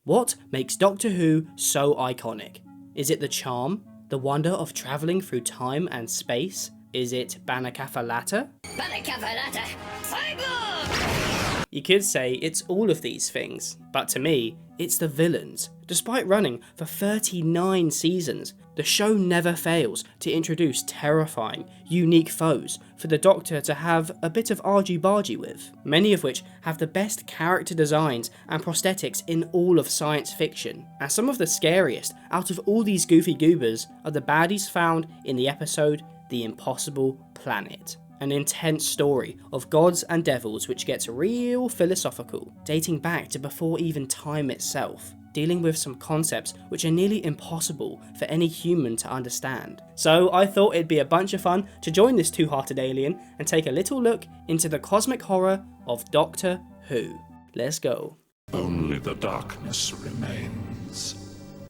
What makes Doctor Who so iconic? Is it the charm? The wonder of travelling through time and space? Is it Banakafalata? Banakafalata! Cyborg! You could say it's all of these things, but to me, it's the villains. Despite running for 39 seasons, the show never fails to introduce terrifying, unique foes for the Doctor to have a bit of argy-bargy with, many of which have the best character designs and prosthetics in all of science fiction. And some of the scariest out of all these goofy goobers are the baddies found in the episode The Impossible Planet. An intense story of gods and devils which gets real philosophical, dating back to before even time itself, dealing with some concepts which are nearly impossible for any human to understand. So I thought it'd be a bunch of fun to join this two-hearted alien and take a little look into the cosmic horror of Doctor Who. Let's go. Only the darkness remains.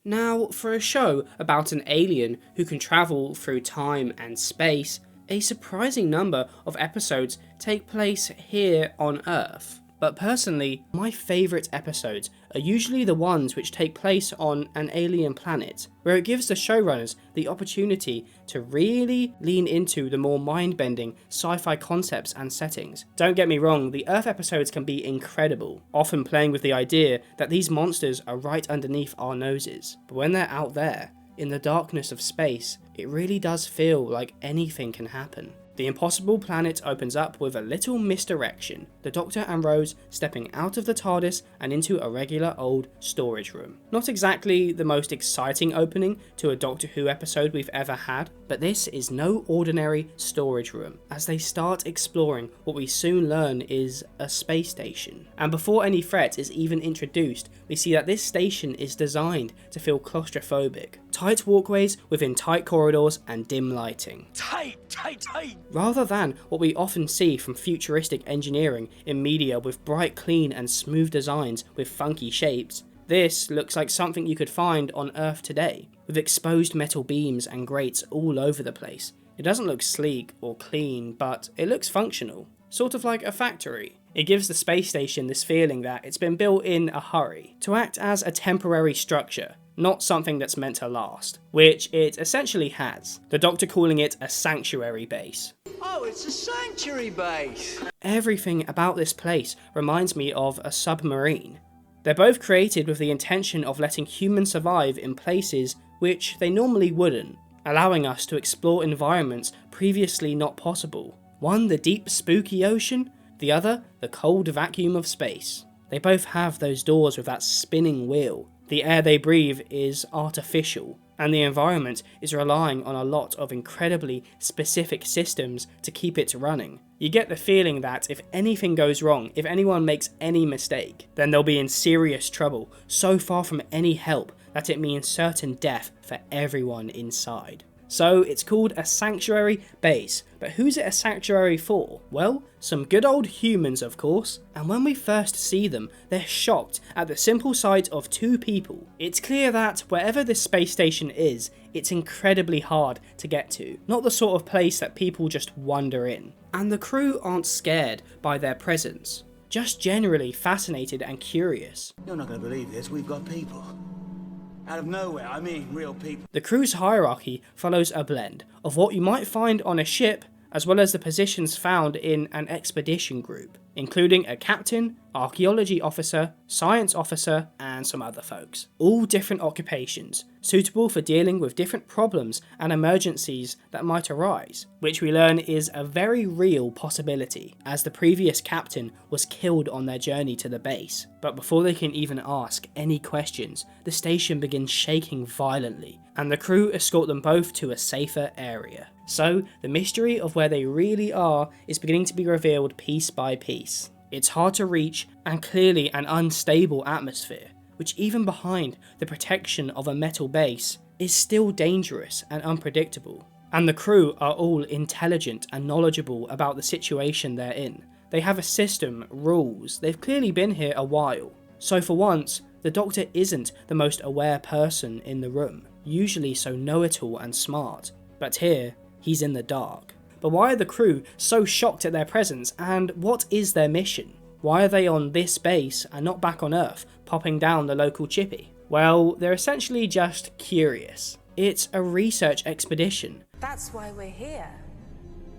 Now, for a show about an alien who can travel through time and space, a surprising number of episodes take place here on Earth. But personally, my favourite episodes are usually the ones which take place on an alien planet, where it gives the showrunners the opportunity to really lean into the more mind-bending sci-fi concepts and settings. Don't get me wrong, the Earth episodes can be incredible, often playing with the idea that these monsters are right underneath our noses. But when they're out there, in the darkness of space, it really does feel like anything can happen. The Impossible Planet opens up with a little misdirection, the Doctor and Rose stepping out of the TARDIS and into a regular old storage room. Not exactly the most exciting opening to a Doctor Who episode we've ever had, but this is no ordinary storage room, as they start exploring what we soon learn is a space station. And before any threat is even introduced, we see that this station is designed to feel claustrophobic. Tight walkways within tight corridors and dim lighting. Tight! Rather than what we often see from futuristic engineering in media with bright, clean and smooth designs with funky shapes, this looks like something you could find on Earth today, with exposed metal beams and grates all over the place. It doesn't look sleek or clean, but it looks functional, sort of like a factory. It gives the space station this feeling that it's been built in a hurry, to act as a temporary structure, not something that's meant to last, which it essentially has, the Doctor calling it a sanctuary base. Oh, it's a sanctuary base! Everything about this place reminds me of a submarine. They're both created with the intention of letting humans survive in places which they normally wouldn't, allowing us to explore environments previously not possible. One the deep spooky ocean, the other the cold vacuum of space. They both have those doors with that spinning wheel. The air they breathe is artificial, and the environment is relying on a lot of incredibly specific systems to keep it running. You get the feeling that if anything goes wrong, if anyone makes any mistake, then they'll be in serious trouble, so far from any help that it means certain death for everyone inside. So it's called a sanctuary base, but who's it a sanctuary for? Well, some good old humans of course, and when we first see them, they're shocked at the simple sight of two people. It's clear that wherever this space station is, it's incredibly hard to get to, not the sort of place that people just wander in. And the crew aren't scared by their presence, just generally fascinated and curious. You're not going to believe this, we've got people. Out of nowhere, I mean real people. The crew's hierarchy follows a blend of what you might find on a ship, as well as the positions found in an expedition group, including a captain, archaeology officer, science officer, and some other folks. All different occupations, suitable for dealing with different problems and emergencies that might arise, which we learn is a very real possibility, as the previous captain was killed on their journey to the base. But before they can even ask any questions, the station begins shaking violently, and the crew escort them both to a safer area. So, the mystery of where they really are is beginning to be revealed piece by piece. It's hard to reach and clearly an unstable atmosphere, which even behind the protection of a metal base is still dangerous and unpredictable. And the crew are all intelligent and knowledgeable about the situation they're in. They have a system, rules, they've clearly been here a while. So for once, the Doctor isn't the most aware person in the room, usually so know-it-all and smart, but here, he's in the dark. But why are the crew so shocked at their presence, and what is their mission? Why are they on this base and not back on Earth, popping down the local chippy? Well, they're essentially just curious. It's a research expedition. That's why we're here.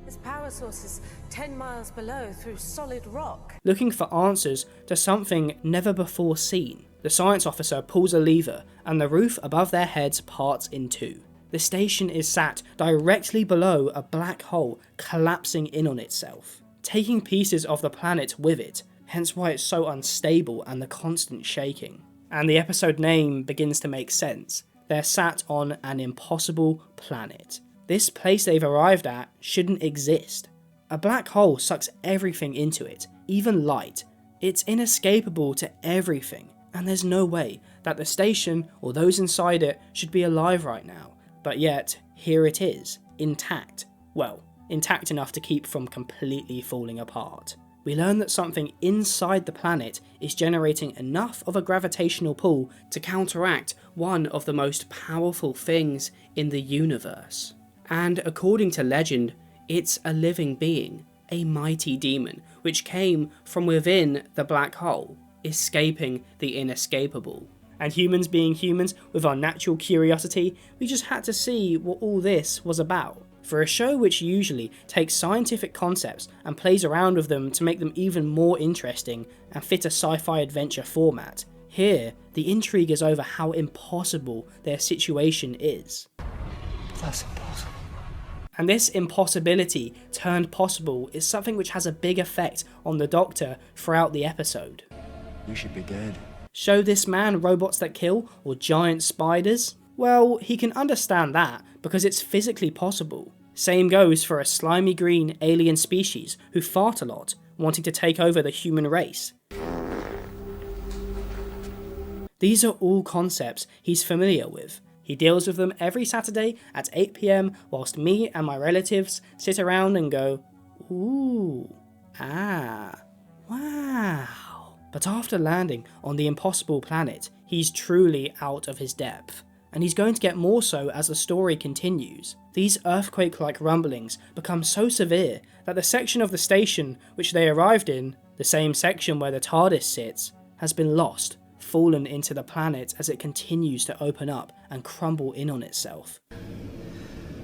This power source is 10 miles below through solid rock. Looking for answers to something never before seen. The science officer pulls a lever and the roof above their heads parts in two. The station is sat directly below a black hole collapsing in on itself, taking pieces of the planet with it, hence why it's so unstable and the constant shaking. And the episode name begins to make sense. They're sat on an impossible planet. This place they've arrived at shouldn't exist. A black hole sucks everything into it, even light. It's inescapable to everything, and there's no way that the station or those inside it should be alive right now. But yet, here it is, intact. Well, intact enough to keep from completely falling apart. We learn that something inside the planet is generating enough of a gravitational pull to counteract one of the most powerful things in the universe. And according to legend, it's a living being, a mighty demon, which came from within the black hole, escaping the inescapable. And humans being humans, with our natural curiosity, we just had to see what all this was about. For a show which usually takes scientific concepts and plays around with them to make them even more interesting and fit a sci-fi adventure format, here the intrigue is over how impossible their situation is. That's impossible. And this impossibility turned possible is something which has a big effect on the Doctor throughout the episode. We should be dead. Show this man robots that kill or giant spiders? Well, he can understand that because it's physically possible. Same goes for a slimy green alien species who fart a lot, wanting to take over the human race. These are all concepts he's familiar with. He deals with them every Saturday at 8 PM whilst me and my relatives sit around and go, ooh, ah, wow. But after landing on the impossible planet, he's truly out of his depth. And he's going to get more so as the story continues. These earthquake-like rumblings become so severe that the section of the station which they arrived in, the same section where the TARDIS sits, has been lost, fallen into the planet as it continues to open up and crumble in on itself.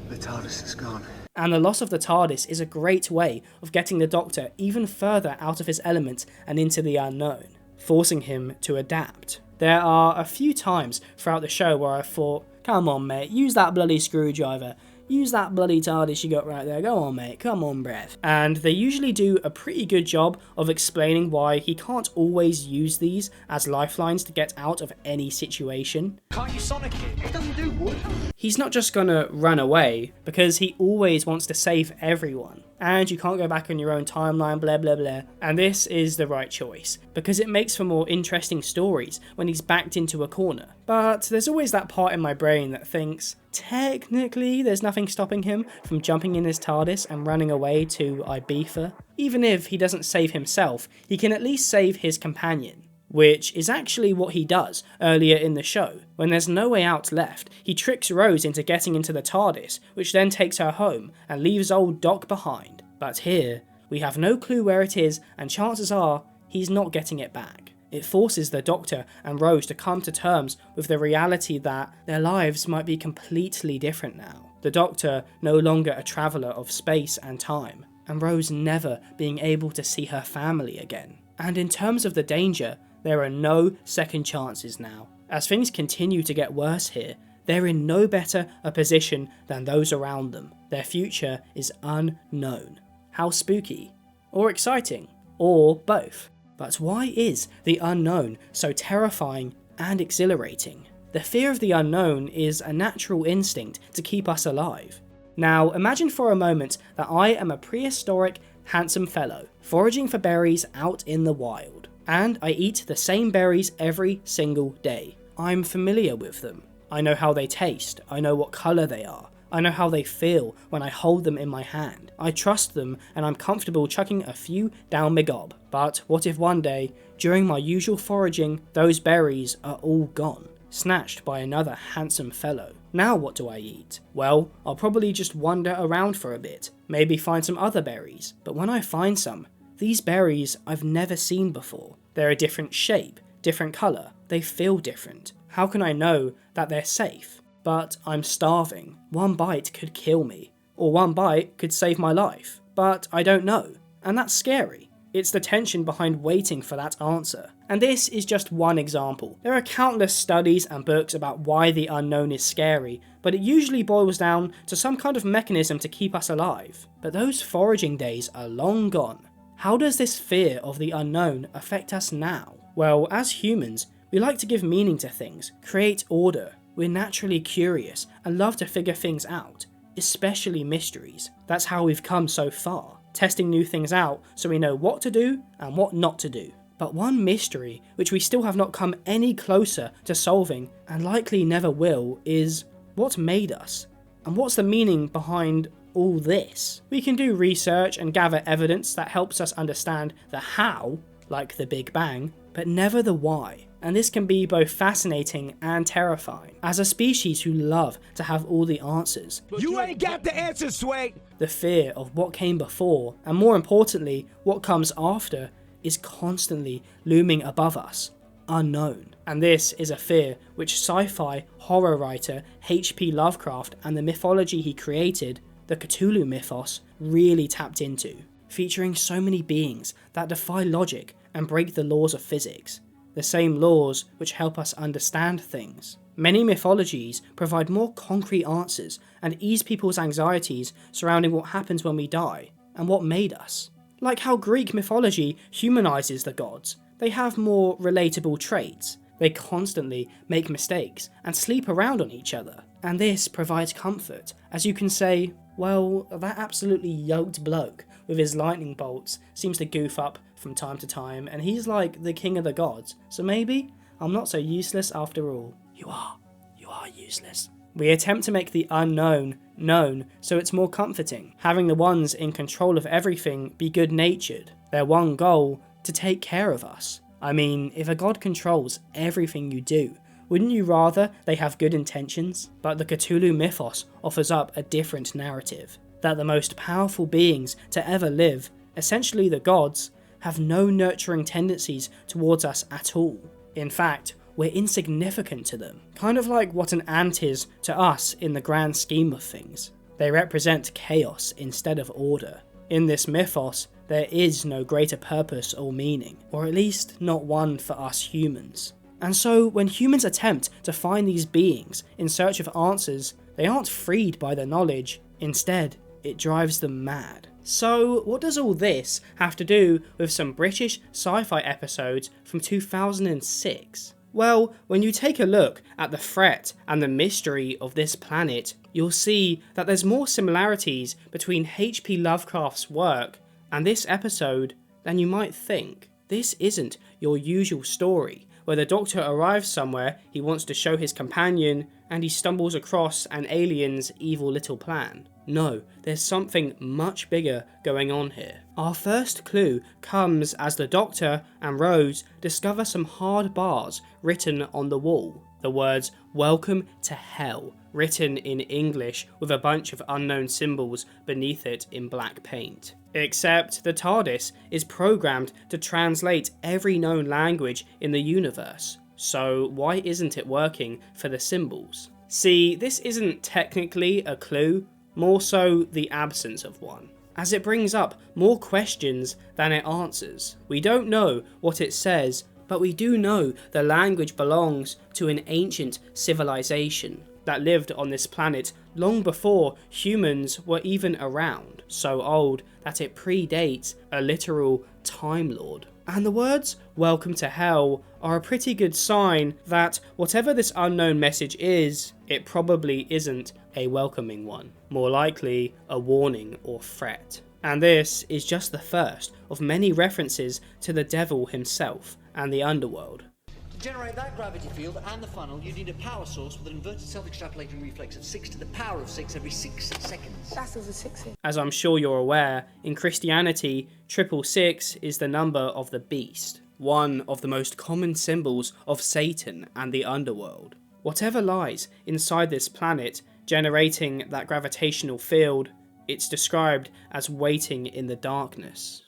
The TARDIS is gone. And the loss of the TARDIS is a great way of getting the Doctor even further out of his element and into the unknown, forcing him to adapt. There are a few times throughout the show where I thought, come on mate, use that bloody screwdriver, use that bloody TARDIS you got right there, go on mate, come on bruv. And they usually do a pretty good job of explaining why he can't always use these as lifelines to get out of any situation. Can't you sonic it? It doesn't do wood. He's not just gonna run away, because he always wants to save everyone. And you can't go back on your own timeline, blah blah blah. And this is the right choice, because it makes for more interesting stories when he's backed into a corner. But there's always that part in my brain that thinks, technically there's nothing stopping him from jumping in his TARDIS and running away to Ibiza. Even if he doesn't save himself, he can at least save his companion. Which is actually what he does earlier in the show. When there's no way out left, he tricks Rose into getting into the TARDIS, which then takes her home and leaves old Doc behind. But here, we have no clue where it is, and chances are he's not getting it back. It forces the Doctor and Rose to come to terms with the reality that their lives might be completely different now. The Doctor no longer a traveller of space and time, and Rose never being able to see her family again. And in terms of the danger, there are no second chances now. As things continue to get worse here, they're in no better a position than those around them. Their future is unknown. How spooky, or exciting, or both. But why is the unknown so terrifying and exhilarating? The fear of the unknown is a natural instinct to keep us alive. Now imagine for a moment that I am a prehistoric, handsome fellow, foraging for berries out in the wild. And I eat the same berries every single day. I'm familiar with them. I know how they taste, I know what colour they are, I know how they feel when I hold them in my hand. I trust them and I'm comfortable chucking a few down my gob. But what if one day, during my usual foraging, those berries are all gone, snatched by another handsome fellow? Now what do I eat? Well, I'll probably just wander around for a bit, maybe find some other berries, but when I find some, these berries I've never seen before. They're a different shape, different colour, they feel different. How can I know that they're safe? But I'm starving. One bite could kill me. Or one bite could save my life. But I don't know. And that's scary. It's the tension behind waiting for that answer. And this is just one example. There are countless studies and books about why the unknown is scary, but it usually boils down to some kind of mechanism to keep us alive. But those foraging days are long gone. How does this fear of the unknown affect us now? Well, as humans, we like to give meaning to things, create order. We're naturally curious and love to figure things out, especially mysteries. That's how we've come so far, testing new things out so we know what to do and what not to do. But one mystery which we still have not come any closer to solving, and likely never will, is what made us? And what's the meaning behind all this? We can do research and gather evidence that helps us understand the how, like the Big Bang, but never the why. And this can be both fascinating and terrifying, as a species who love to have all the answers. You ain't got the answers, Sway! The fear of what came before, and more importantly, what comes after, is constantly looming above us, unknown. And this is a fear which sci-fi horror writer H.P Lovecraft and the mythology he created, the Cthulhu mythos, really tapped into, featuring so many beings that defy logic and break the laws of physics, the same laws which help us understand things. Many mythologies provide more concrete answers and ease people's anxieties surrounding what happens when we die and what made us. Like how Greek mythology humanizes the gods. They have more relatable traits. They constantly make mistakes and sleep around on each other. And this provides comfort, as you can say, well, that absolutely yoked bloke with his lightning bolts seems to goof up from time to time, and he's like the king of the gods, so maybe I'm not so useless after all. You are useless. We attempt to make the unknown known so it's more comforting, having the ones in control of everything be good-natured, their one goal to take care of us. I mean, if a god controls everything you do, wouldn't you rather they have good intentions? But the Cthulhu mythos offers up a different narrative, that the most powerful beings to ever live, essentially the gods, have no nurturing tendencies towards us at all. In fact, we're insignificant to them, kind of like what an ant is to us in the grand scheme of things. They represent chaos instead of order. In this mythos, there is no greater purpose or meaning, or at least not one for us humans. And so when humans attempt to find these beings in search of answers, they aren't freed by their knowledge, instead it drives them mad. So what does all this have to do with some British sci-fi episodes from 2006? Well, when you take a look at the threat and the mystery of this planet, you'll see that there's more similarities between H.P Lovecraft's work and this episode than you might think. This isn't your usual story, where the Doctor arrives somewhere he wants to show his companion and he stumbles across an alien's evil little plan. No, there's something much bigger going on here. Our first clue comes as the Doctor and Rose discover some hard bars written on the wall. The words "Welcome to Hell" written in English with a bunch of unknown symbols beneath it in black paint. Except the TARDIS is programmed to translate every known language in the universe, so why isn't it working for the symbols? See, this isn't technically a clue, more so the absence of one, as it brings up more questions than it answers. We don't know what it says, but we do know the language belongs to an ancient civilization that lived on this planet long before humans were even around, so old that it predates a literal Time Lord. And the words "Welcome to Hell" are a pretty good sign that whatever this unknown message is, it probably isn't a welcoming one, more likely a warning or threat. And this is just the first of many references to the devil himself and the underworld. To generate that gravity field and the funnel, you need a power source with an inverted self-extrapolating reflex of 6 to the power of 6 every 6 seconds. That's over 6 here. As I'm sure you're aware, in Christianity, 666 is the number of the beast, one of the most common symbols of Satan and the underworld. Whatever lies inside this planet, generating that gravitational field, it's described as waiting in the darkness.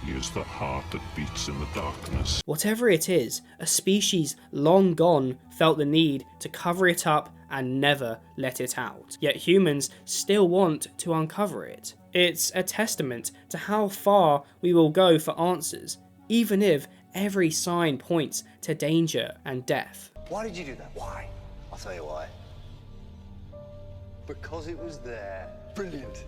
He is the heart that beats in the darkness. Whatever it is, a species long gone felt the need to cover it up and never let it out. Yet humans still want to uncover it. It's a testament to how far we will go for answers, even if every sign points to danger and death. Why did you do that? Why? I'll tell you why. Because it was there. Brilliant.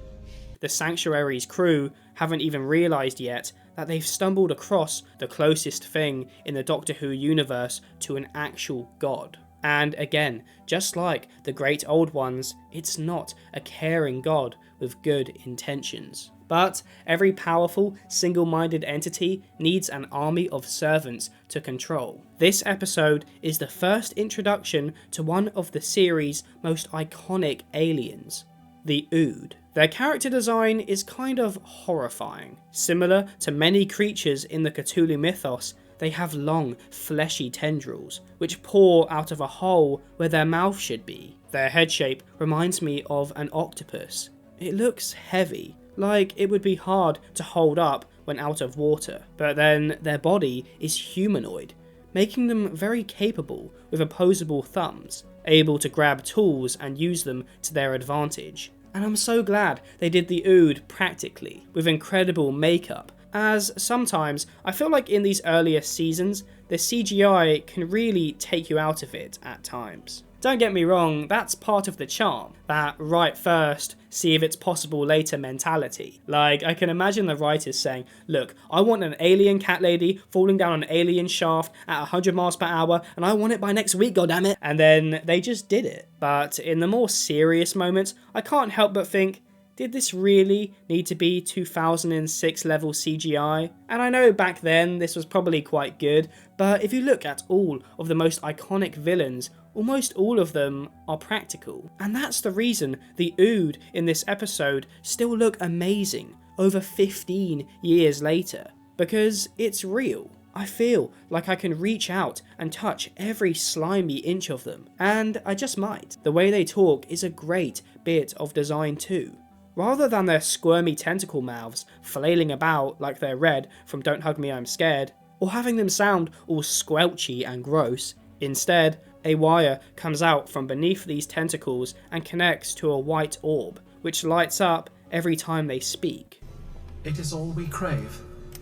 The Sanctuary's crew haven't even realised yet that they've stumbled across the closest thing in the Doctor Who universe to an actual god. And again, just like the great old ones, it's not a caring god with good intentions. But every powerful, single-minded entity needs an army of servants to control. This episode is the first introduction to one of the series' most iconic aliens, the Ood. Their character design is kind of horrifying. Similar to many creatures in the Cthulhu mythos, they have long, fleshy tendrils, which pour out of a hole where their mouth should be. Their head shape reminds me of an octopus. It looks heavy, like it would be hard to hold up when out of water, but then their body is humanoid, making them very capable with opposable thumbs, able to grab tools and use them to their advantage. And I'm so glad they did the Ood practically, with incredible makeup, as sometimes I feel like in these earlier seasons, the CGI can really take you out of it at times. Don't get me wrong, that's part of the charm, that write first, see if it's possible later mentality. Like, I can imagine the writers saying, look, I want an alien cat lady falling down an alien shaft at 100 miles per hour, and I want it by next week, goddammit. And then they just did it. But in the more serious moments, I can't help but think, did this really need to be 2006 level CGI? And I know back then this was probably quite good, but if you look at all of the most iconic villains, almost all of them are practical. And that's the reason the Ood in this episode still look amazing over 15 years later, because it's real. I feel like I can reach out and touch every slimy inch of them, and I just might. The way they talk is a great bit of design too. Rather than their squirmy tentacle mouths flailing about like they're red from Don't Hug Me I'm Scared, or having them sound all squelchy and gross, instead, a wire comes out from beneath these tentacles and connects to a white orb, which lights up every time they speak. It is all we crave.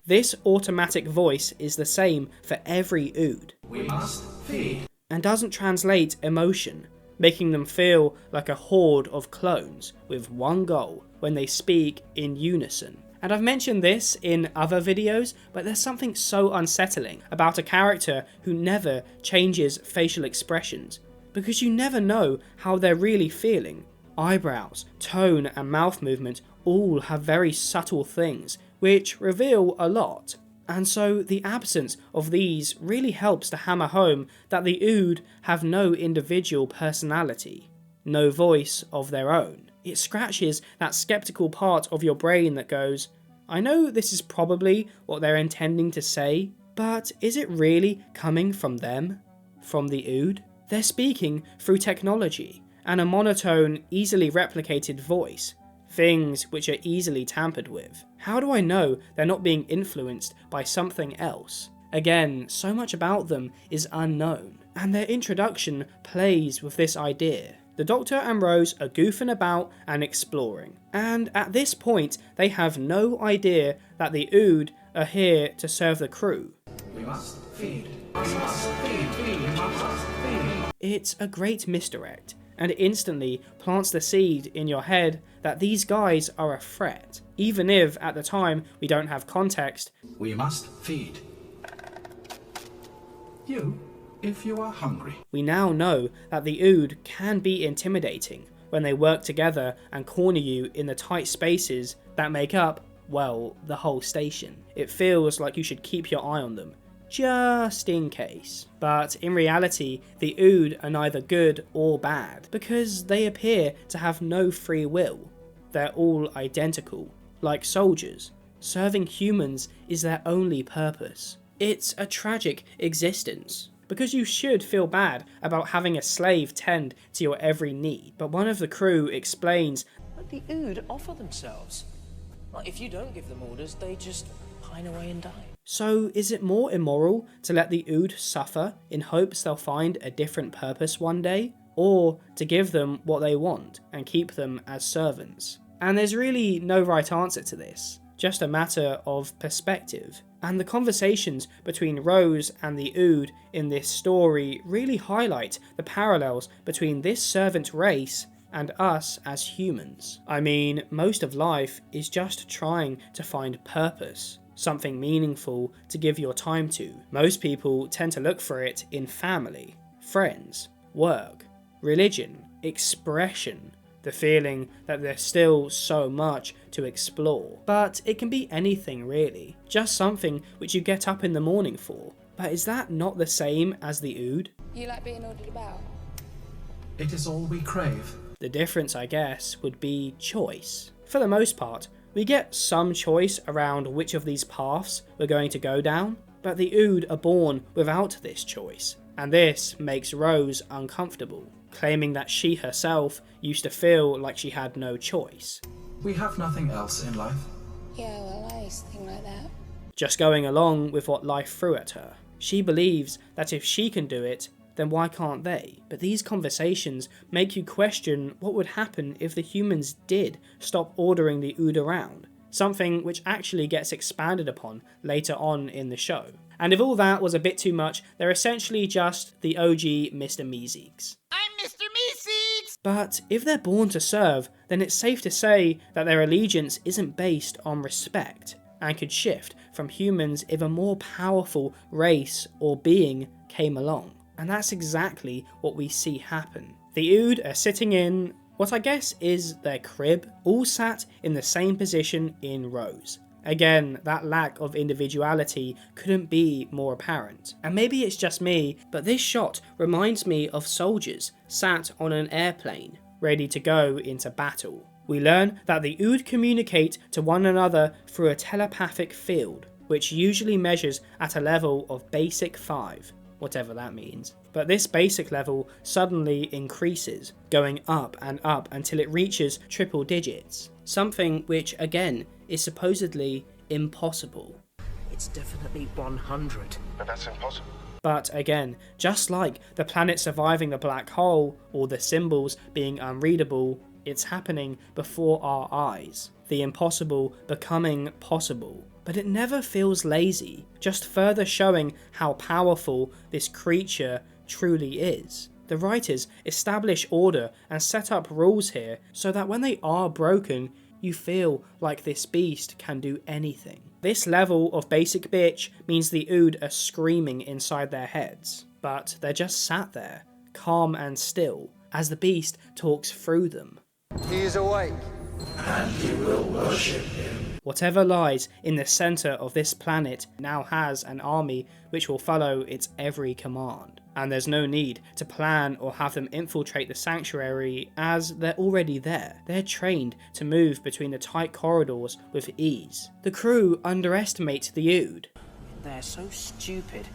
This automatic voice is the same for every Ood. We must feed. And doesn't translate emotion, making them feel like a horde of clones with one goal when they speak in unison. And I've mentioned this in other videos, but there's something so unsettling about a character who never changes facial expressions, because you never know how they're really feeling. Eyebrows, tone and mouth movement all have very subtle things, which reveal a lot. And so the absence of these really helps to hammer home that the Ood have no individual personality, no voice of their own. It scratches that skeptical part of your brain that goes, I know this is probably what they're intending to say, but is it really coming from them? From the Ood? They're speaking through technology and a monotone, easily replicated voice, things which are easily tampered with. How do I know they're not being influenced by something else? Again, so much about them is unknown, and their introduction plays with this idea. The Doctor and Rose are goofing about and exploring, and at this point they have no idea that the Ood are here to serve the crew. We must feed. We must feed. We must feed. It's a great misdirect, and it instantly plants the seed in your head that these guys are a threat, even if at the time we don't have context. We must feed. You, if you are hungry. We now know that the Ood can be intimidating when they work together and corner you in the tight spaces that make up, well, the whole station. It feels like you should keep your eye on them, just in case. But in reality, the Ood are neither good or bad, because they appear to have no free will. They're all identical, like soldiers. Serving humans is their only purpose. It's a tragic existence, because you should feel bad about having a slave tend to your every need. But one of the crew explains, But the Ood offer themselves. Like, if you don't give them orders, they just pine away and die. So is it more immoral to let the Ood suffer in hopes they'll find a different purpose one day? Or to give them what they want and keep them as servants? And there's really no right answer to this, just a matter of perspective. And the conversations between Rose and the Ood in this story really highlight the parallels between this servant race and us as humans. I mean, most of life is just trying to find purpose, something meaningful to give your time to. Most people tend to look for it in family, friends, work, religion, expression, the feeling that there's still so much to explore. But it can be anything really, just something which you get up in the morning for. But is that not the same as the Ood? You like being ordered about? It is all we crave. The difference, I guess, would be choice. For the most part, we get some choice around which of these paths we're going to go down, but the Ood are born without this choice, and this makes Rose uncomfortable, claiming that she herself used to feel like she had no choice. We have nothing else in life. Yeah, well, I used to think like that. Just going along with what life threw at her. She believes that if she can do it, then why can't they? But these conversations make you question what would happen if the humans did stop ordering the Ood around, something which actually gets expanded upon later on in the show. And if all that was a bit too much, they're essentially just the OG Mr. Meeseeks. I'm Mr. Meeseeks! But if they're born to serve, then it's safe to say that their allegiance isn't based on respect, and could shift from humans if a more powerful race or being came along. And that's exactly what we see happen. The Ood are sitting in what I guess is their crib, all sat in the same position in rows. Again, that lack of individuality couldn't be more apparent. And maybe it's just me, but this shot reminds me of soldiers sat on an airplane, ready to go into battle. We learn that the Ood communicate to one another through a telepathic field, which usually measures at a level of basic 5, whatever that means. But this basic level suddenly increases, going up and up until it reaches triple digits, something which again is supposedly impossible. It's definitely 100. But that's impossible. But again, just like the planet surviving the black hole or the symbols being unreadable, it's happening before our eyes. The impossible becoming possible. But it never feels lazy, just further showing how powerful this creature truly is. The writers establish order and set up rules here so that when they are broken, you feel like this beast can do anything. This level of basic bitch means the Ood are screaming inside their heads, but they're just sat there, calm and still, as the beast talks through them. He is awake. And you will worship him. Whatever lies in the centre of this planet now has an army which will follow its every command. And there's no need to plan or have them infiltrate the sanctuary, as they're already there. They're trained to move between the tight corridors with ease. The crew underestimate the Ood. They're so stupid.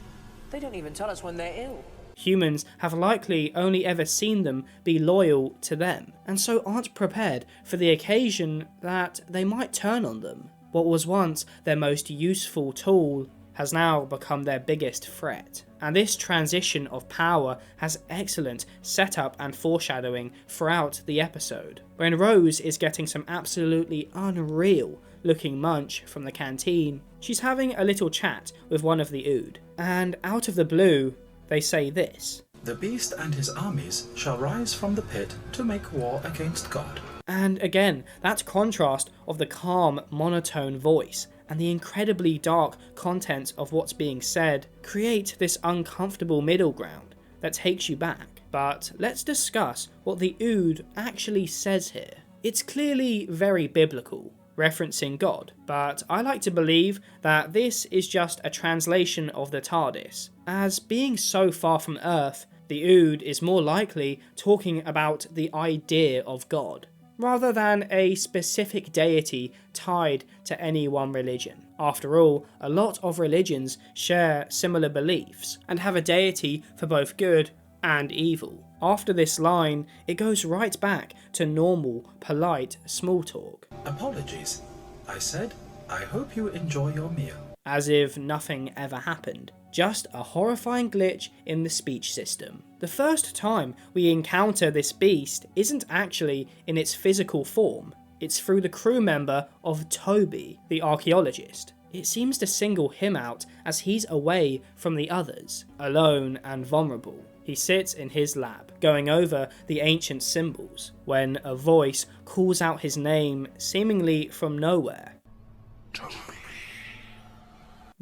They don't even tell us when they're ill. Humans have likely only ever seen them be loyal to them, and so aren't prepared for the occasion that they might turn on them. What was once their most useful tool has now become their biggest threat. And this transition of power has excellent setup and foreshadowing throughout the episode. When Rose is getting some absolutely unreal looking munch from the canteen, she's having a little chat with one of the Ood, and out of the blue, they say this. The beast and his armies shall rise from the pit to make war against God. And again, that contrast of the calm, monotone voice and the incredibly dark content of what's being said create this uncomfortable middle ground that takes you back. But let's discuss what the Ood actually says here. It's clearly very biblical, referencing God, but I like to believe that this is just a translation of the TARDIS, as being so far from Earth, the Ood is more likely talking about the idea of God, rather than a specific deity tied to any one religion. After all, a lot of religions share similar beliefs, and have a deity for both good and evil. After this line, it goes right back to normal, polite small talk. Apologies. I said, I hope you enjoy your meal. as if nothing ever happened. Just a horrifying glitch in the speech system. The first time we encounter this beast isn't actually in its physical form, it's through the crew member of Toby, the archaeologist. It seems to single him out as he's away from the others, alone and vulnerable. He sits in his lab, going over the ancient symbols, when a voice calls out his name seemingly from nowhere. Toby.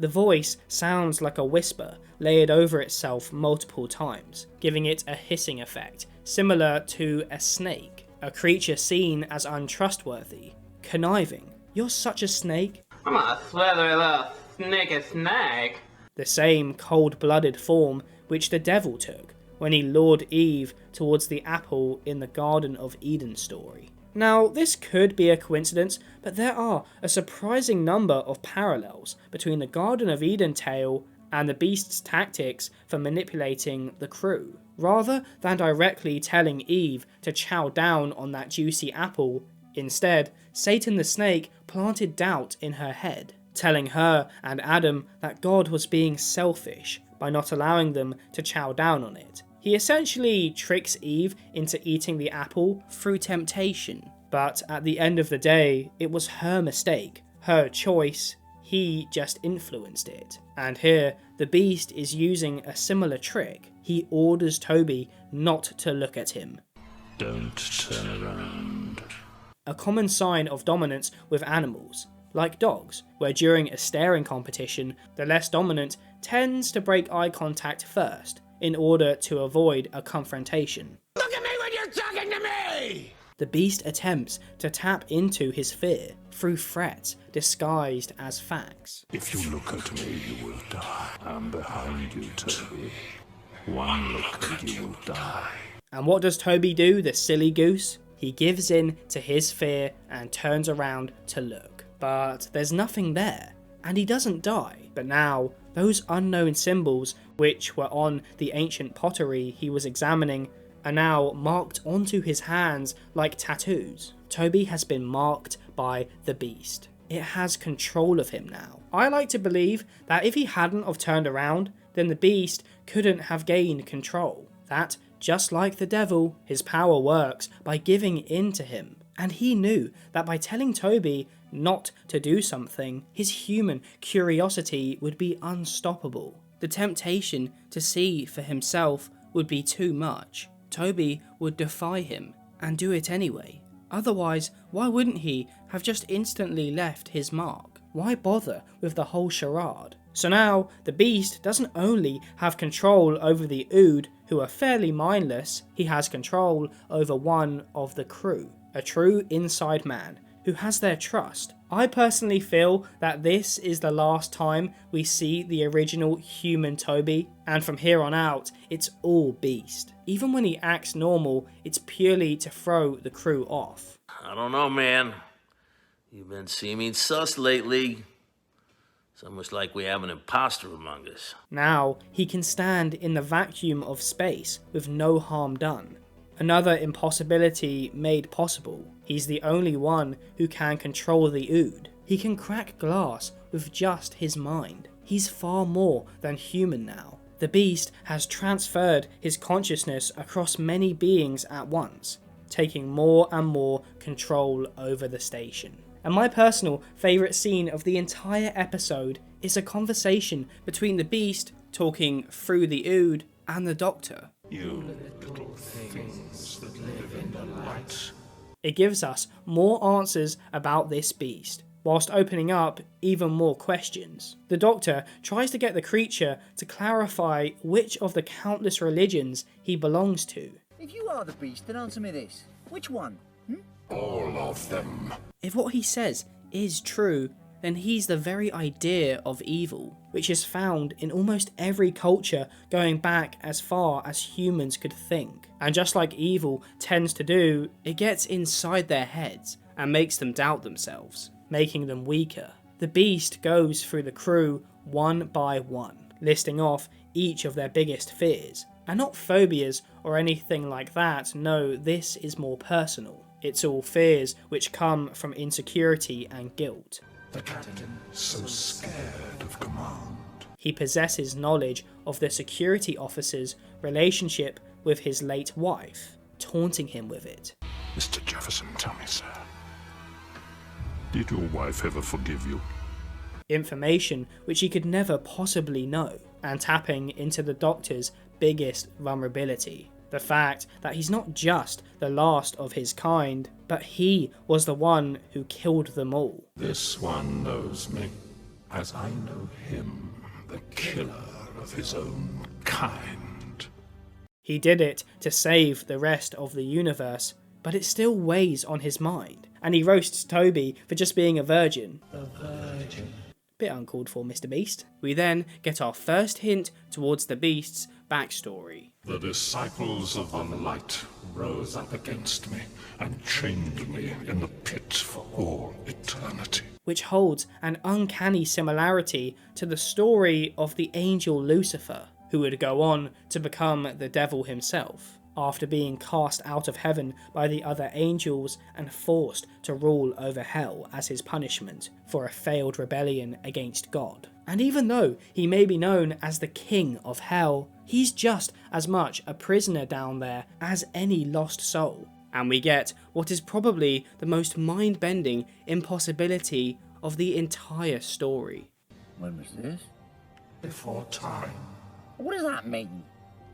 The voice sounds like a whisper layered over itself multiple times, giving it a hissing effect, similar to a snake, a creature seen as untrustworthy, conniving. "You're such a snake." I'm a slithery little sneaky snake. The same cold-blooded form which the devil took when he lured Eve towards the apple in the Garden of Eden story. Now, this could be a coincidence, but there are a surprising number of parallels between the Garden of Eden tale and the beast's tactics for manipulating the crew. Rather than directly telling Eve to chow down on that juicy apple, instead, Satan the snake planted doubt in her head, telling her and Adam that God was being selfish by not allowing them to chow down on it. He essentially tricks Eve into eating the apple through temptation, but at the end of the day, it was her mistake, her choice. He just influenced it. And here, the beast is using a similar trick. He orders Toby not to look at him. Don't turn around. A common sign of dominance with animals, like dogs, where during a staring competition, the less dominant tends to break eye contact first, in order to avoid a confrontation. Look at me when you're talking to me! The beast attempts to tap into his fear through threats disguised as facts. If you look at me, you will die. I'm behind you, Toby. One look and you will die. And what does Toby do, the silly goose? He gives in to his fear and turns around to look. But there's nothing there, and he doesn't die. But now, those unknown symbols which were on the ancient pottery he was examining are now marked onto his hands like tattoos. Toby has been marked by the beast. It has control of him now. I like to believe that if he hadn't have turned around, then the beast couldn't have gained control. That, just like the devil, his power works by giving in to him. And he knew that by telling Toby not to do something, his human curiosity would be unstoppable. The temptation to see for himself would be too much. Toby would defy him and do it anyway. Otherwise, why wouldn't he have just instantly left his mark? Why bother with the whole charade? So now, the beast doesn't only have control over the Ood, who are fairly mindless, he has control over one of the crew, a true inside man, who has their trust. I personally feel that this is the last time we see the original human Toby, and from here on out, it's all beast. Even when he acts normal, it's purely to throw the crew off. I don't know, man. You've been seeming sus lately. It's almost like we have an imposter among us. Now, he can stand in the vacuum of space with no harm done. Another impossibility made possible. He's the only one who can control the Ood. He can crack glass with just his mind. He's far more than human now. The beast has transferred his consciousness across many beings at once, taking more and more control over the station. And my personal favourite scene of the entire episode is a conversation between the beast talking through the Ood and the Doctor. You little things that live in the light. It gives us more answers about this beast, whilst opening up even more questions. The Doctor tries to get the creature to clarify which of the countless religions he belongs to. If you are the beast, then answer me this. Which one? All of them. If what he says is true, then he's the very idea of evil, which is found in almost every culture going back as far as humans could think. And just like evil tends to do, it gets inside their heads and makes them doubt themselves, making them weaker. The beast goes through the crew one by one, listing off each of their biggest fears. And not phobias or anything like that, no, this is more personal. It's all fears which come from insecurity and guilt. the captain so scared of command? He possesses knowledge of the security officer's relationship with his late wife, taunting him with it. Mr. Jefferson, tell me, sir, did your wife ever forgive you? Information which he could never possibly know, and tapping into the Doctor's biggest vulnerability. The fact that he's not just the last of his kind, but he was the one who killed them all. This one knows me, as I know him, the killer of his own kind. He did it to save the rest of the universe, but it still weighs on his mind, and he roasts Toby for just being a virgin. A virgin. Bit uncalled for, Mr. Beast. We then get our first hint towards the Beast's backstory. The disciples of the light rose up against me and chained me in the pit for all eternity. Which holds an uncanny similarity to the story of the angel Lucifer, who would go on to become the devil himself, after being cast out of heaven by the other angels and forced to rule over hell as his punishment for a failed rebellion against God. And even though he may be known as the king of hell, he's just as much a prisoner down there as any lost soul. And we get what is probably the most mind-bending impossibility of the entire story. When was this? Before time. What does that mean?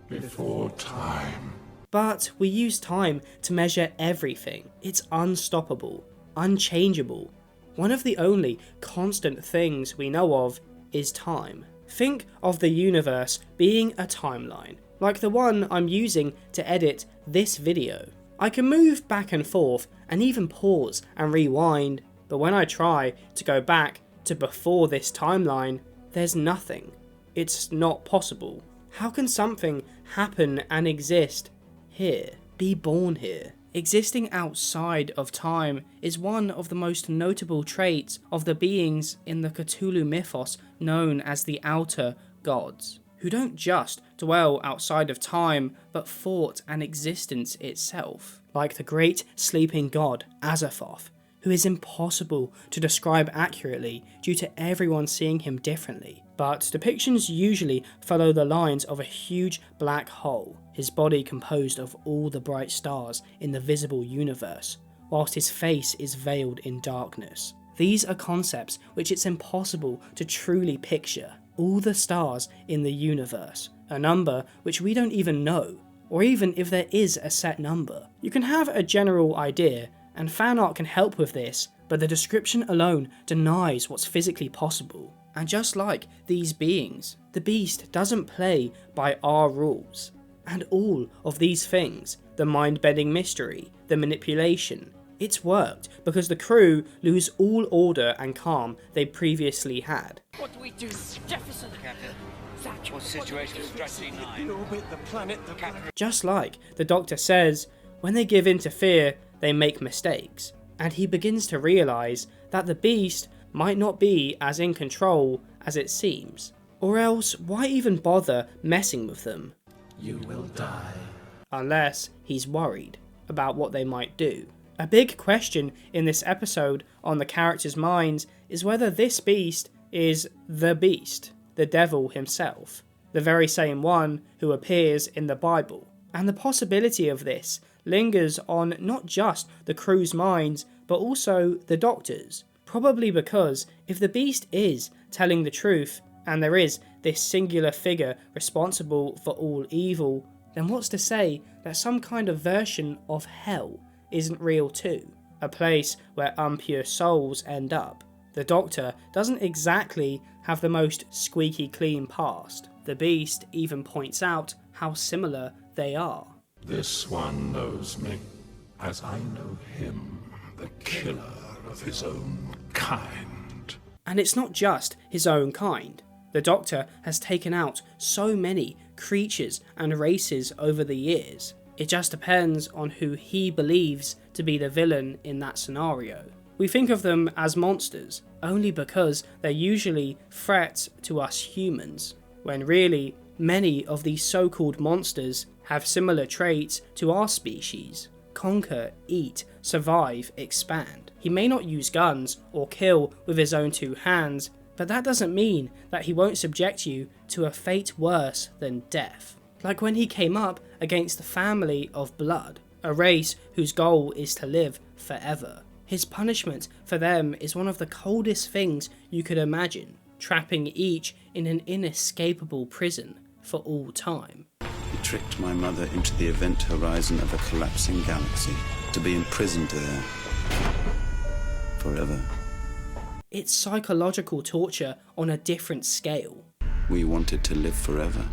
Before time. But we use time to measure everything. It's unstoppable, unchangeable. One of the only constant things we know of is time. Think of the universe being a timeline, like the one I'm using to edit this video. I can move back and forth and even pause and rewind, but when I try to go back to before this timeline, there's nothing. It's not possible. How can something happen and exist here, be born here? Existing outside of time is one of the most notable traits of the beings in the Cthulhu mythos known as the Outer Gods, who don't just dwell outside of time but thought and existence itself, like the great sleeping god Azathoth, who is impossible to describe accurately due to everyone seeing him differently. But depictions usually follow the lines of a huge black hole, his body composed of all the bright stars in the visible universe, whilst his face is veiled in darkness. These are concepts which it's impossible to truly picture. All the stars in the universe, a number which we don't even know, or even if there is a set number. You can have a general idea, and fan art can help with this, but the description alone denies what's physically possible. And just like these beings, the Beast doesn't play by our rules. And all of these things, the mind-bending mystery, the manipulation, it's worked because the crew lose all order and calm they previously had. What do we do, Jefferson? Captain, what's the situation with Strategy 9? Orbit the planet, Just like the Doctor says, when they give in to fear, they make mistakes. And he begins to realise that the Beast might not be as in control as it seems. Or else, why even bother messing with them? You will die. Unless he's worried about what they might do. A big question in this episode on the characters' minds is whether this Beast is the Beast, the devil himself, the very same one who appears in the Bible. And the possibility of this lingers on not just the crew's minds, but also the Doctor's. Probably because if the Beast is telling the truth, and there is this singular figure responsible for all evil, then what's to say that some kind of version of hell isn't real too? A place where impure souls end up. The Doctor doesn't exactly have the most squeaky clean past. The Beast even points out how similar they are. This one knows me, as I know him, the killer of his own kind. And it's not just his own kind. The Doctor has taken out so many creatures and races over the years. It just depends on who he believes to be the villain in that scenario. We think of them as monsters, only because they're usually threats to us humans, when really, many of these so-called monsters have similar traits to our species. Conquer, eat, survive, expand. He may not use guns or kill with his own 2 hands, but that doesn't mean that he won't subject you to a fate worse than death. Like when he came up against the family of blood, a race whose goal is to live forever. His punishment for them is one of the coldest things you could imagine, trapping each in an inescapable prison for all time. He tricked my mother into the event horizon of a collapsing galaxy, to be imprisoned there forever. It's psychological torture on a different scale. We wanted to live forever,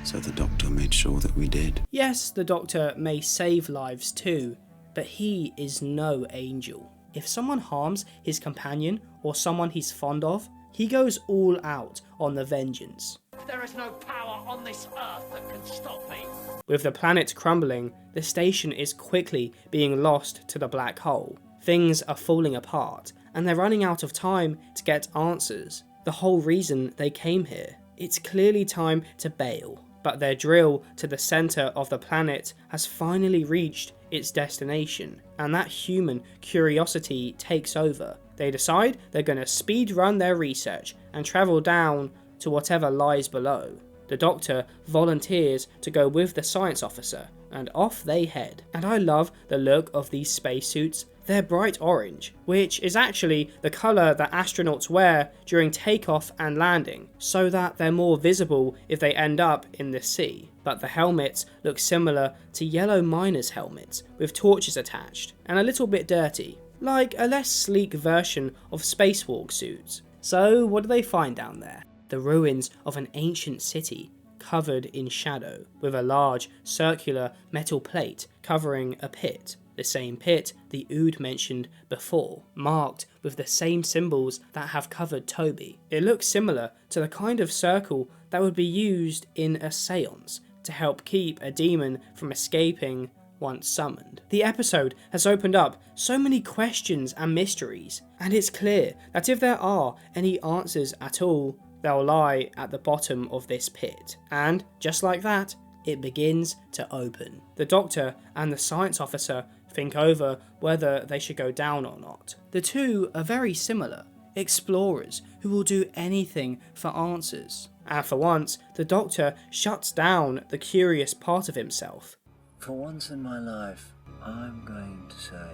so the Doctor made sure that we did. Yes, the Doctor may save lives too, but he is no angel. If someone harms his companion or someone he's fond of, he goes all out on the vengeance. There is no power on this earth that can stop me. With the planet crumbling, the station is quickly being lost to the black hole. Things are falling apart, and they're running out of time to get answers. The whole reason they came here. It's clearly time to bail, but their drill to the centre of the planet has finally reached its destination, and that human curiosity takes over. They decide they're going to speed run their research and travel down to whatever lies below. The Doctor volunteers to go with the science officer, and off they head. And I love the look of these spacesuits. They're bright orange, which is actually the colour that astronauts wear during takeoff and landing, so that they're more visible if they end up in the sea. But the helmets look similar to yellow miners' helmets, with torches attached, and a little bit dirty, like a less sleek version of spacewalk suits. So what do they find down there? The ruins of an ancient city, covered in shadow, with a large circular metal plate covering a pit. The same pit the Ood mentioned before, marked with the same symbols that have covered Toby. It looks similar to the kind of circle that would be used in a seance to help keep a demon from escaping once summoned. The episode has opened up so many questions and mysteries, and it's clear that if there are any answers at all, they'll lie at the bottom of this pit. And just like that, it begins to open. The Doctor and the science officer think over whether they should go down or not. The two are very similar, explorers who will do anything for answers. And for once, the Doctor shuts down the curious part of himself. For once in my life, I'm going to say,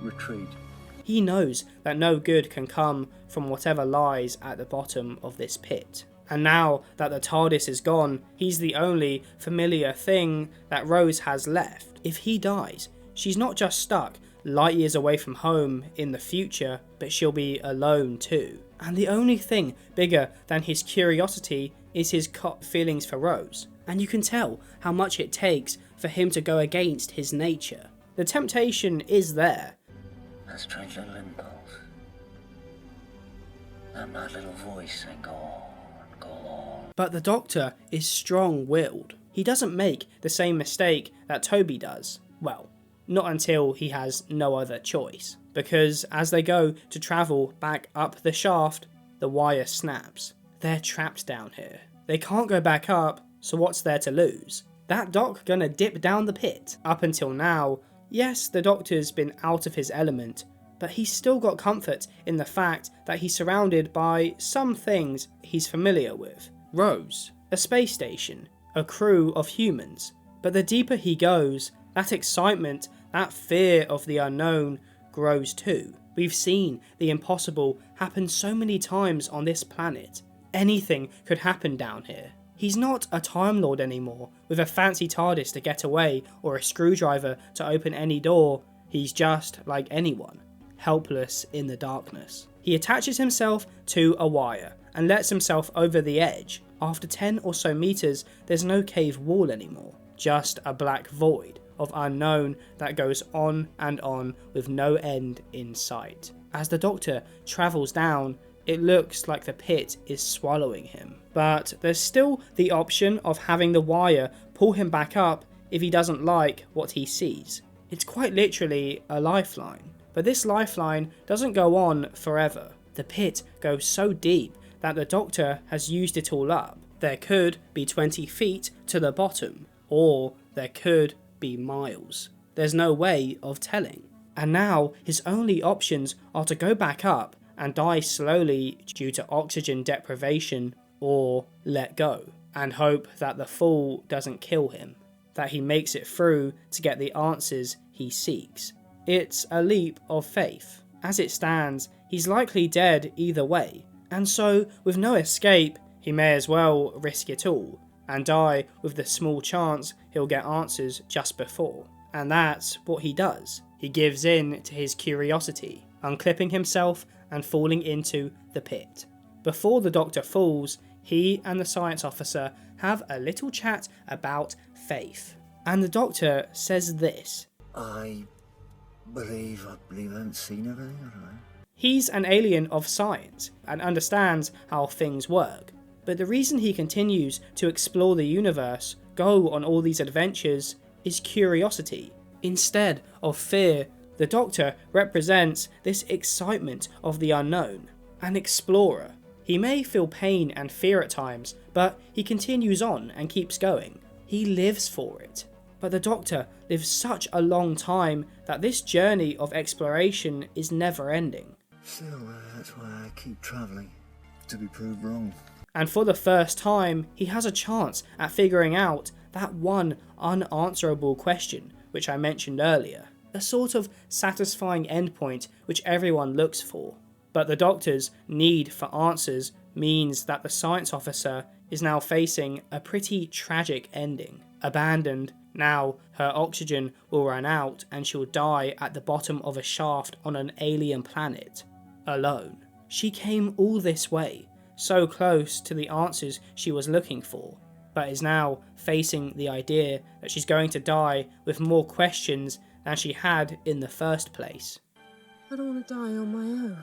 retreat. He knows that no good can come from whatever lies at the bottom of this pit. And now that the TARDIS is gone, he's the only familiar thing that Rose has left. If he dies, she's not just stuck light years away from home in the future, but she'll be alone too. And the only thing bigger than his curiosity is his feelings for Rose. And you can tell how much it takes for him to go against his nature. The temptation is there. A strange little impulse. That mad little voice saying, go on, go on. But the Doctor is strong-willed. He doesn't make the same mistake that Toby does. Well, not until he has no other choice. Because as they go to travel back up the shaft, the wire snaps. They're trapped down here. They can't go back up, so what's there to lose? That Doc gonna dip down the pit? Up until now, yes, the Doctor's been out of his element, but he's still got comfort in the fact that he's surrounded by some things he's familiar with. Rose, a space station, a crew of humans. But the deeper he goes, that excitement, that fear of the unknown grows too. We've seen the impossible happen so many times on this planet. Anything could happen down here. He's not a Time Lord anymore, with a fancy TARDIS to get away or a screwdriver to open any door. He's just like anyone, helpless in the darkness. He attaches himself to a wire and lets himself over the edge. After 10 or so meters, there's no cave wall anymore, just a black void of unknown that goes on and on with no end in sight. As the Doctor travels down, it looks like the pit is swallowing him. But there's still the option of having the wire pull him back up if he doesn't like what he sees. It's quite literally a lifeline. But this lifeline doesn't go on forever. The pit goes so deep that the Doctor has used it all up. There could be 20 feet to the bottom, or there could be miles. There's no way of telling. and now his only options are to go back up and die slowly due to oxygen deprivation, or let go and hope that the fall doesn't kill him, that he makes it through to get the answers he seeks. It's a leap of faith. As it stands, he's likely dead either way, and so with no escape, he may as well risk it all and die with the small chance he'll get answers just before. And that's what he does. He gives in to his curiosity, unclipping himself and falling into the pit. Before the Doctor falls, he and the science officer have a little chat about faith. And the Doctor says this. I believe I haven't seen everything, I don't know. He's an alien of science and understands how things work. But the reason he continues to explore the universe, go on all these adventures, is curiosity. Instead of fear, the Doctor represents this excitement of the unknown. An explorer. He may feel pain and fear at times, but he continues on and keeps going. He lives for it. But the Doctor lives such a long time that this journey of exploration is never ending. Still, that's why I keep travelling, to be proved wrong. And for the first time, he has a chance at figuring out that one unanswerable question which I mentioned earlier. A sort of satisfying endpoint which everyone looks for. But the Doctor's need for answers means that the science officer is now facing a pretty tragic ending. Abandoned, now her oxygen will run out and she'll die at the bottom of a shaft on an alien planet. Alone. She came all this way, so close to the answers she was looking for, but is now facing the idea that she's going to die with more questions than she had in the first place. I don't want to die on my own.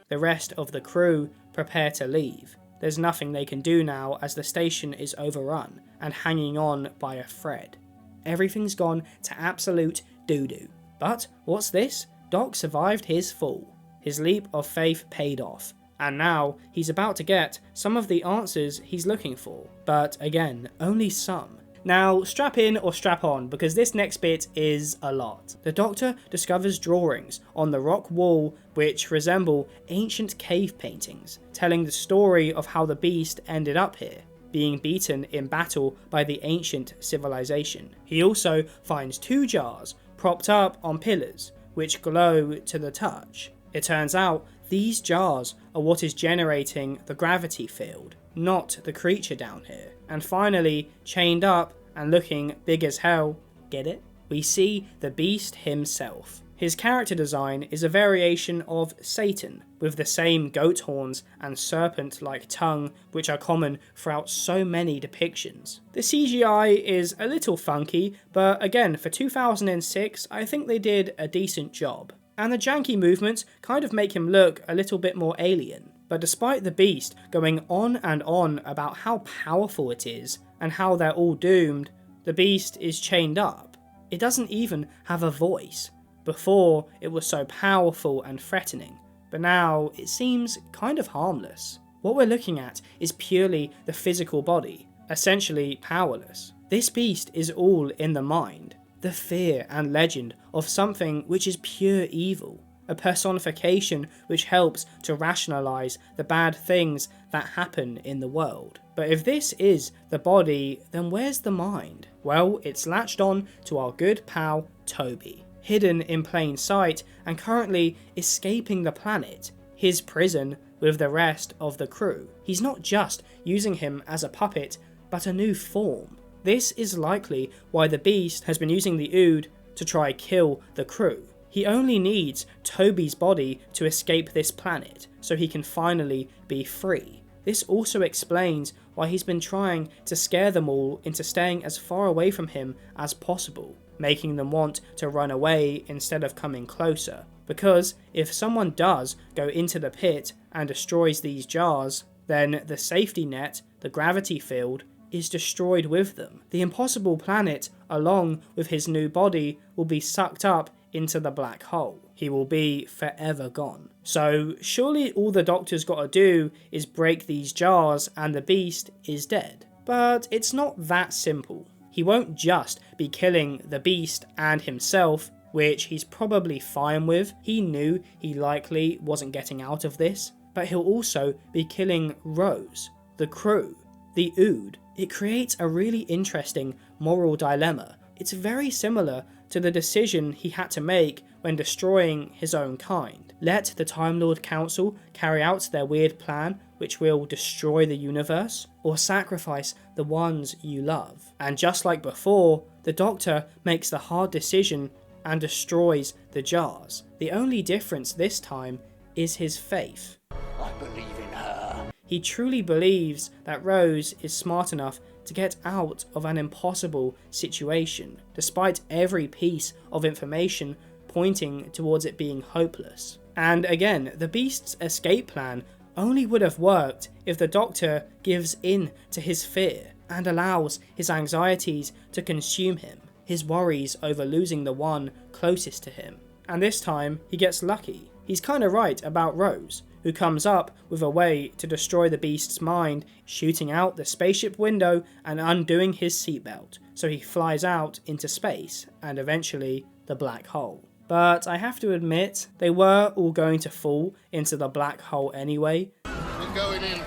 The rest of the crew prepare to leave. There's nothing they can do now as the station is overrun and hanging on by a thread. Everything's gone to absolute doo-doo. But what's this? Doc survived his fall. His leap of faith paid off. And now he's about to get some of the answers he's looking for. But again, only some. Now, strap in or strap on, because this next bit is a lot. The Doctor discovers drawings on the rock wall which resemble ancient cave paintings, telling the story of how the beast ended up here, being beaten in battle by the ancient civilization. He also finds 2 jars propped up on pillars, which glow to the touch. It turns out these jars are what is generating the gravity field, not the creature down here. And finally, chained up and looking big as hell, get it? We see the beast himself. His character design is a variation of Satan, with the same goat horns and serpent-like tongue which are common throughout so many depictions. The CGI is a little funky, but again, for 2006, I think they did a decent job. And the janky movements kind of make him look a little bit more alien. But despite the beast going on and on about how powerful it is and how they're all doomed, the beast is chained up. It doesn't even have a voice. Before, it was so powerful and threatening, but now it seems kind of harmless. What we're looking at is purely the physical body, essentially powerless. This beast is all in the mind, the fear and legend of something which is pure evil. A personification which helps to rationalize the bad things that happen in the world. But if this is the body, then where's the mind? Well, it's latched on to our good pal Toby, hidden in plain sight and currently escaping the planet, his prison with the rest of the crew. He's not just using him as a puppet, but a new form. This is likely why the beast has been using the Ood to try kill the crew. He only needs Toby's body to escape this planet, so he can finally be free. This also explains why he's been trying to scare them all into staying as far away from him as possible, making them want to run away instead of coming closer. Because if someone does go into the pit and destroys these jars, then the safety net, the gravity field, is destroyed with them. The impossible planet, along with his new body, will be sucked up into the black hole. He will be forever gone. So surely all the Doctor's got to do is break these jars and the beast is dead. But it's not that simple. He won't just be killing the beast and himself which he's probably fine with. He knew he likely wasn't getting out of this, but he'll also be killing Rose, the crew, the Ood. It creates a really interesting moral dilemma. It's very similar to the decision he had to make when destroying his own kind. Let the Time Lord Council carry out their weird plan which will destroy the universe, or sacrifice the ones you love. And just like before, the Doctor makes the hard decision and destroys the jars. The only difference this time is his faith. I believe in her. He truly believes that Rose is smart enough to get out of an impossible situation, despite every piece of information pointing towards it being hopeless. And again, the Beast's escape plan only would have worked if the Doctor gives in to his fear and allows his anxieties to consume him, his worries over losing the one closest to him. And this time, he gets lucky. He's kinda right about Rose, who comes up with a way to destroy the Beast's mind, shooting out the spaceship window and undoing his seatbelt, so he flies out into space and eventually the black hole. But I have to admit, they were all going to fall into the black hole anyway. We're going in.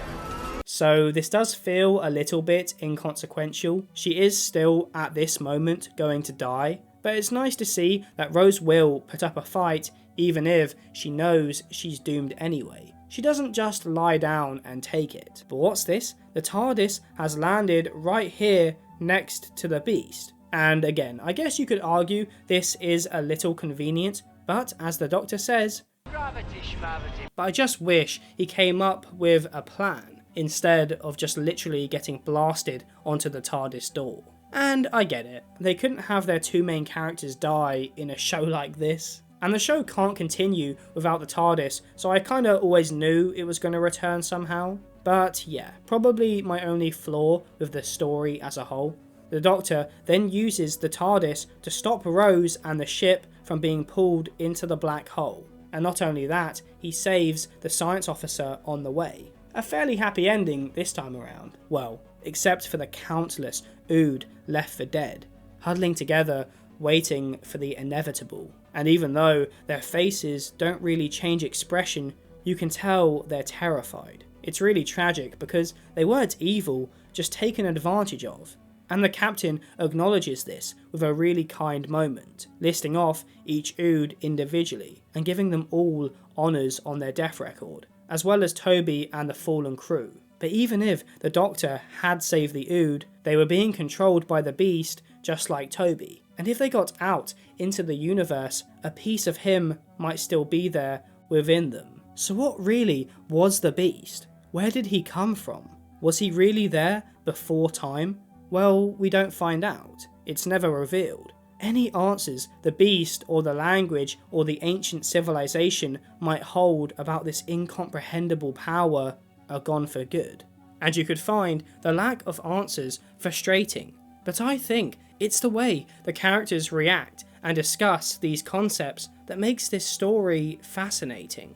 So this does feel a little bit inconsequential. She is still, at this moment, going to die. But it's nice to see that Rose will put up a fight even if she knows she's doomed anyway. She doesn't just lie down and take it. But what's this? The TARDIS has landed right here next to the Beast. And again, I guess you could argue this is a little convenient, but as the Doctor says, but I just wish he came up with a plan instead of just literally getting blasted onto the TARDIS door. And I get it, they couldn't have their two main characters die in a show like this. And the show can't continue without the TARDIS, so I kinda always knew it was gonna return somehow. But yeah, probably my only flaw with the story as a whole. The Doctor then uses the TARDIS to stop Rose and the ship from being pulled into the black hole. And not only that, he saves the science officer on the way. A fairly happy ending this time around. Well, except for the countless Ood left for dead, huddling together, waiting for the inevitable. And even though their faces don't really change expression, you can tell they're terrified. It's really tragic because they weren't evil, just taken advantage of. And the captain acknowledges this with a really kind moment, listing off each Ood individually and giving them all honours on their death record, as well as Toby and the fallen crew. But even if the Doctor had saved the Ood, they were being controlled by the Beast just like Toby. And if they got out into the universe, a piece of him might still be there within them. So what really was the Beast? Where did he come from? Was he really there before time? Well, we don't find out. It's never revealed. Any answers the Beast or the language or the ancient civilization might hold about this incomprehensible power are gone for good. And you could find the lack of answers frustrating. But I think it's the way the characters react and discuss these concepts that makes this story fascinating.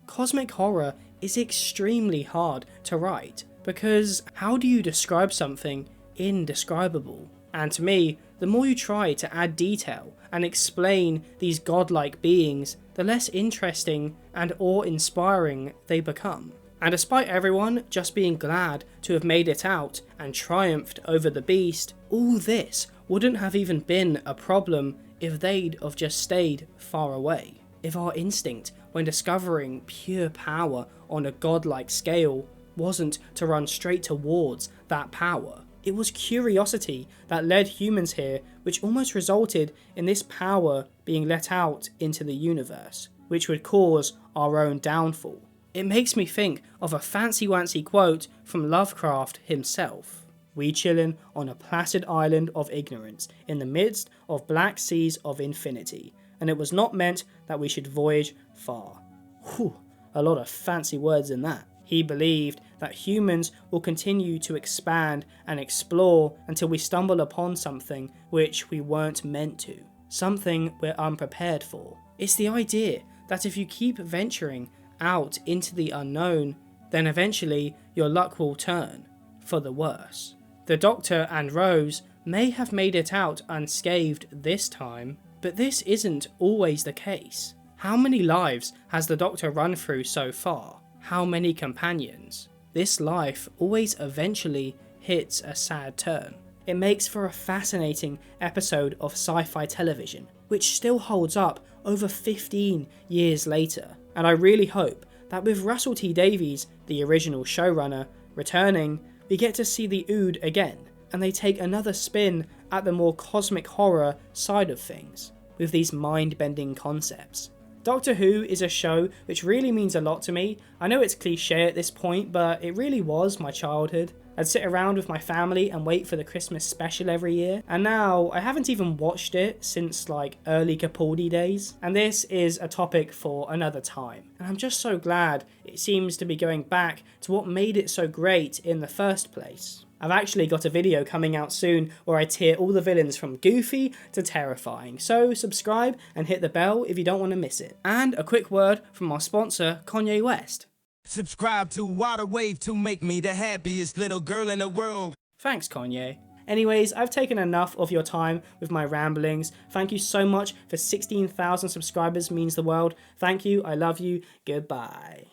Cosmic horror is extremely hard to write, because how do you describe something indescribable? And to me, the more you try to add detail and explain these godlike beings, the less interesting and awe-inspiring they become. And despite everyone just being glad to have made it out and triumphed over the Beast, all this wouldn't have even been a problem if they'd have just stayed far away. If our instinct when discovering pure power on a godlike scale wasn't to run straight towards that power. It was curiosity that led humans here, which almost resulted in this power being let out into the universe, which would cause our own downfall. It makes me think of a fancy-wancy quote from Lovecraft himself. We chillin' on a placid island of ignorance in the midst of black seas of infinity, and it was not meant that we should voyage far. Whew, a lot of fancy words in that. He believed that humans will continue to expand and explore until we stumble upon something which we weren't meant to, something we're unprepared for. It's the idea that if you keep venturing out into the unknown, then eventually your luck will turn for the worse. The Doctor and Rose may have made it out unscathed this time, But this isn't always the case. How many lives has the Doctor run through so far? How many companions? This life always eventually hits a sad turn. It makes for a fascinating episode of sci-fi television, which still holds up over 15 years later. And I really hope that with Russell T Davies, the original showrunner, returning, we get to see the Ood again, and they take another spin at the more cosmic horror side of things, with these mind-bending concepts. Doctor Who is a show which really means a lot to me. I know it's cliche at this point, but it really was my childhood. I'd sit around with my family and wait for the Christmas special every year, and now I haven't even watched it since like early Capaldi days, and this is a topic for another time. And I'm just so glad it seems to be going back to what made it so great in the first place. I've actually got a video coming out soon where I tier all the villains from goofy to terrifying, so subscribe and hit the bell if you don't want to miss it. And a quick word from our sponsor, Kanye West. Subscribe to Waterwave to make me the happiest little girl in the world. Thanks, Kanye. Anyways, I've taken enough of your time with my ramblings. Thank you so much for 16,000 subscribers, means the world. Thank you, I love you, goodbye.